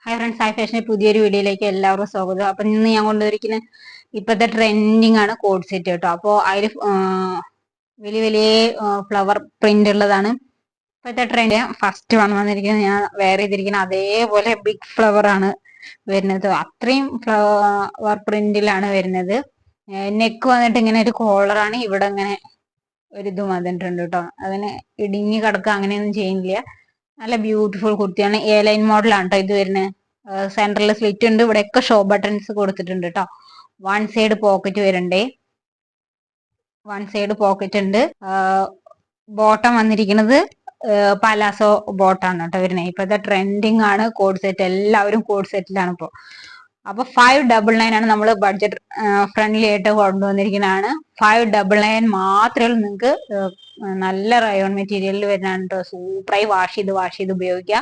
Hi friends, hi ഫാഷൻ്റെ പുതിയൊരു വീഡിയോയിലേക്ക് എല്ലാവർക്കും സ്വാഗതം. അപ്പൊ ഇന്ന് ഞാൻ കൊണ്ടുവരിക്കുന്ന ഇപ്പോഴത്തെ ട്രെൻഡിങ് ആണ് കോഡ് സെറ്റ് കേട്ടോ. അപ്പോൾ അതിൽ വലിയ വലിയ ഫ്ലവർ പ്രിന്റ് ഉള്ളതാണ് ഇപ്പോഴത്തെ ട്രെൻഡ്. ഫസ്റ്റ് വന്നിരിക്കുന്നത് ഞാൻ വെയർ ചെയ്തിരിക്കുന്ന അതേപോലെ ബിഗ് ഫ്ലവർ ആണ് വരുന്നത്. അത്രയും ഫ്ലവർ പ്രിന്റിലാണ് വരുന്നത്. നെക്ക് വന്നിട്ട് ഇങ്ങനെ ഒരു കോളറാണ്. ഇവിടെ ഇങ്ങനെ ഒരു ഇത് വന്നിട്ടുണ്ട് കേട്ടോ. അതിന് ഇടുങ്ങി കിടക്കുക അങ്ങനെയൊന്നും ചെയ്യുന്നില്ല. നല്ല ബ്യൂട്ടിഫുൾ കുർത്തിയാണ്. എ ലൈൻ മോഡലാണ് കേട്ടോ ഇത് വരുന്നത്. സെൻട്രൽ സ്ലിറ്റ് ഉണ്ട്. ഇവിടെയൊക്കെ ഷോ ബട്ടൺസ് കൊടുത്തിട്ടുണ്ട് കേട്ടോ. വൺ സൈഡ് പോക്കറ്റ് വരണ്ടേ, വൺ സൈഡ് പോക്കറ്റ് ഉണ്ട്. ബോട്ടം വന്നിരിക്കുന്നത് പലാസോ ബോട്ടാണ് കേട്ടോ വരുന്നത്. ഇപ്പോഴത്തെ ട്രെൻഡിങ് ആണ് കോഡ് സെറ്റ്. എല്ലാവരും കോഡ് സെറ്റിലാണ് ഇപ്പോൾ. അപ്പൊ 599 ആണ് നമ്മൾ ബഡ്ജറ്റ് ഫ്രണ്ട്ലി ആയിട്ട് കൊണ്ടുവന്നിരിക്കുന്നതാണ്. 599 മാത്രമേ നിങ്ങൾക്ക് നല്ല റയോൺ മെറ്റീരിയലിൽ വരുന്നതാണ് കേട്ടോ. സൂപ്പറായി വാഷ് ചെയ്ത് ഉപയോഗിക്കുക.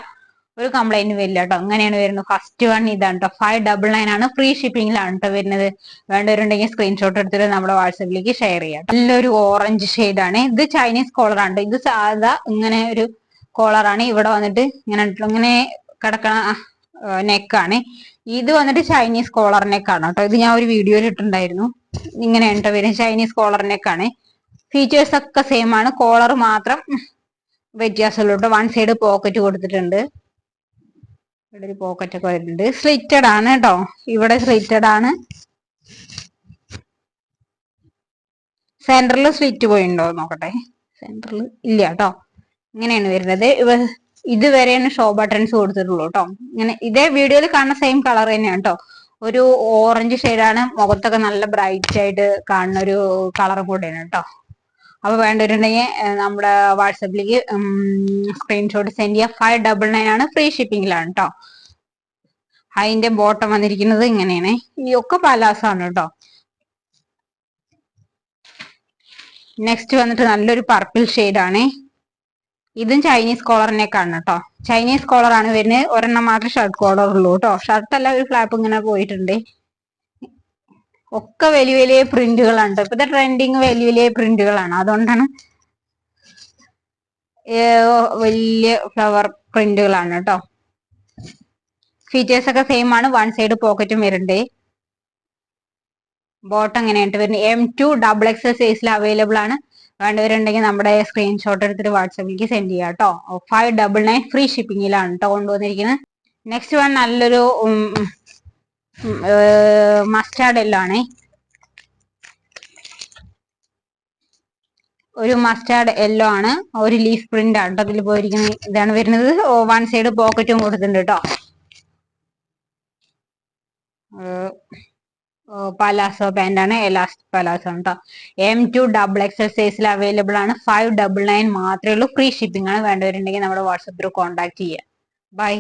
ഒരു കംപ്ലൈന്റ് വരില്ല കേട്ടോ. അങ്ങനെയാണ് വരുന്നത്. ഫസ്റ്റ് വൺ ഇതാണ് കേട്ടോ. 599 ആണ്. ഫ്രീ ഷിപ്പിംഗിലാണ് കേട്ടോ വരുന്നത്. വേണ്ടവരുണ്ടെങ്കിൽ സ്ക്രീൻഷോട്ട് എടുത്തിട്ട് നമ്മുടെ വാട്സാപ്പിലേക്ക് ഷെയർ ചെയ്യാം. നല്ലൊരു ഓറഞ്ച് ഷെയ്ഡാണ്. ഇത് ചൈനീസ് കോളറാണ്. ഇത് സാധാ ഇങ്ങനെ ഒരു കോളറാണ്. ഇവിടെ വന്നിട്ട് ഇങ്ങനെ കിടക്കണ നെക്കാണ്. ഇത് വന്നിട്ട് ചൈനീസ് കോളർ നെക്കാണ് കേട്ടോ. ഇത് ഞാൻ ഒരു വീഡിയോയിൽ ഇട്ടിട്ടുണ്ടായിരുന്നു. ഇങ്ങനെയാണ് കേട്ടോ വരുന്നത്. ചൈനീസ് കോളർ നെക്കാണ്. ഫീച്ചേഴ്സ് ഒക്കെ സെയിം ആണ്. കോളർ മാത്രം വ്യത്യാസമുള്ളൂ കേട്ടോ. വൺ സൈഡ് പോക്കറ്റ് കൊടുത്തിട്ടുണ്ട്. ഇവിടെ ഒരു പോക്കറ്റ് ഒക്കെ വരുന്നുണ്ട്. സ്ലിറ്റഡ് ആണ് കേട്ടോ. ഇവിടെ സ്ലിറ്റഡ് ആണ്. സെന്ററിൽ സ്ലിറ്റ് പോയിണ്ടോ നോക്കട്ടെ. സെന്ററിൽ ഇല്ല കേട്ടോ. ഇങ്ങനെയാണ് വരുന്നത്. ഇതുവരെയാണ് ഷോ ബട്ടൺസ് കൊടുത്തിട്ടുള്ളൂ കേട്ടോ. ഇങ്ങനെ ഇതേ വീഡിയോയിൽ കാണുന്ന സെയിം കളർ തന്നെയാണ് കേട്ടോ. ഒരു ഓറഞ്ച് ഷെയ്ഡാണ്. മുഖത്തൊക്കെ നല്ല ബ്രൈറ്റ് ആയിട്ട് കാണുന്ന ഒരു കളർ കൂടെയാണ് കേട്ടോ. അപ്പൊ വേണ്ടവരുണ്ടെങ്കിൽ നമ്മുടെ വാട്സാപ്പിലേക്ക് സ്ക്രീൻഷോട്ട് സെൻഡ് ചെയ്യുക. 599 ആണ്. ഫ്രീ ഷിപ്പിംഗിലാണ് കേട്ടോ. അതിന്റെ ബോട്ടം വന്നിരിക്കുന്നത് ഇങ്ങനെയാണ്. ഈ ഒക്കെ പലാസാണ് കേട്ടോ. നെക്സ്റ്റ് വന്നിട്ട് നല്ലൊരു പർപ്പിൾ ഷെയ്ഡാണ്. ഇതും ചൈനീസ് കോളറിനേക്കാണ് കേട്ടോ. ചൈനീസ് കോളർ ആണ് വരുന്നത്. ഒരെണ്ണം മാത്രമേ ഷർട്ട് കോളർ ഉള്ളൂ കേട്ടോ. ഷർട്ടല്ല, ഒരു ഫ്ലാപ്പ് ഇങ്ങനെ പോയിട്ടുണ്ട്. ഒക്കെ വലിയ വലിയ പ്രിന്റുകളാണ് കേട്ടോ. ഇപ്പോഴത്തെ ട്രെൻഡിങ് വലിയ വലിയ പ്രിന്റുകളാണ്. അതുകൊണ്ടാണ് വലിയ ഫ്ലവർ പ്രിന്റുകളാണ് കേട്ടോ. ഫീച്ചേഴ്സ് ഒക്കെ സെയിം ആണ്. വൺ സൈഡ് പോക്കറ്റും വരുന്നുണ്ട്. ബോട്ടം എങ്ങനെയായിട്ട് വരുന്നത് M2 XXL സൈസിൽ അവൈലബിൾ ആണ്. വേണ്ടവരുണ്ടെങ്കിൽ നമ്മുടെ സ്ക്രീൻഷോട്ട് എടുത്തിട്ട് വാട്സാപ്പിലേക്ക് സെൻഡ് ചെയ്യാം കേട്ടോ. 599 ഫ്രീ ഷിപ്പിംഗിലാണ് കേട്ടോ കൊണ്ടുവന്നിരിക്കുന്നത്. നെക്സ്റ്റ് വൺ നല്ലൊരു മസ്റ്റാർഡ് യെല്ലോ ആണ്. ഒരു മസ്റ്റാർഡ് യെല്ലോ ആണ്. ഒരു ലീഫ് പ്രിന്റ് ആണ് കേട്ടോ അതിൽ പോയിരിക്കുന്നത്. ഇതാണ് വരുന്നത്. വൺ സൈഡ് പോക്കറ്റും കൊടുത്തിട്ടുണ്ട് കേട്ടോ. പലാസോ പാന്റ് ആണ്. എലാസ്റ്റിക് പലാസോ ആണ് കേട്ടോ. M2 XXL സൈസിൽ അവൈലബിൾ ആണ്. 599 മാത്രമേ ഉള്ളൂ. ഫ്രീ ഷിപ്പിംഗ് ആണ്. വേണ്ടവരുണ്ടെങ്കിൽ നമ്മുടെ വാട്സാപ്പിൽ കോൺടാക്ട് ചെയ്യുക. ബൈ.